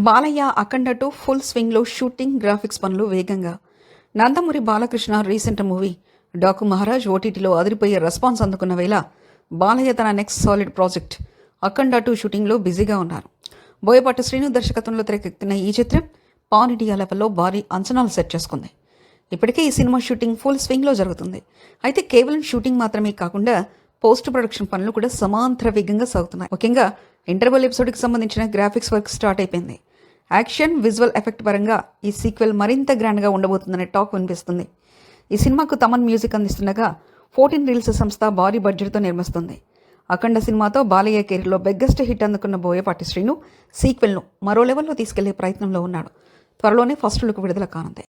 బాలయ్య అఖండ 2 full స్వింగ్లో shooting, graphics పనులు వేగంగా. Nandamuri Balakrishna recent movie Daaku Maharaj ఓటీటీలో అదిరిపోయే రెస్పాన్స్ అందుకున్న వేళ బాలయ్య తన నెక్స్ట్ సాలిడ్ ప్రాజెక్ట్ అఖండ 2 షూటింగ్లో బిజీగా ఉన్నారు. బోయపాటి శ్రీను దర్శకత్వంలో తెరకెక్కిన ఈ చిత్రం పాన్ ఇండియా లెవెల్లో భారీ అంచనాలు సెట్ చేసుకుంది. ఇప్పటికే ఈ సినిమా షూటింగ్ ఫుల్ స్వింగ్లో జరుగుతుంది. అయితే కేవలం షూటింగ్ మాత్రమే కాకుండా పోస్ట్ ప్రొడక్షన్ పనులు కూడా సమాంతర వేగంగా సాగుతున్నాయి. ముఖ్యంగా ఇంటర్వెల్ ఎపిసోడ్కి సంబంధించిన గ్రాఫిక్స్ వర్క్ స్టార్ట్ అయిపోయింది. యాక్షన్, విజువల్ ఎఫెక్ట్ పరంగా ఈ సీక్వెల్ మరింత గ్రాండ్గా ఉండబోతుందనే టాక్ వినిపిస్తుంది. ఈ సినిమాకు తమన్ మ్యూజిక్ అందిస్తుండగా 14 రీల్స్ సంస్థ భారీ బడ్జెట్తో నిర్మిస్తుంది. అఖండ సినిమాతో బాలయ్య కెరీర్లో బిగ్గెస్ట్ హిట్ అందుకున్న బోయపాటి శ్రీను సీక్వెల్ను మరో లెవెల్లో తీసుకెళ్లే ప్రయత్నంలో ఉన్నాడు. త్వరలోనే ఫస్ట్ లుక్ విడుదల కానుంది.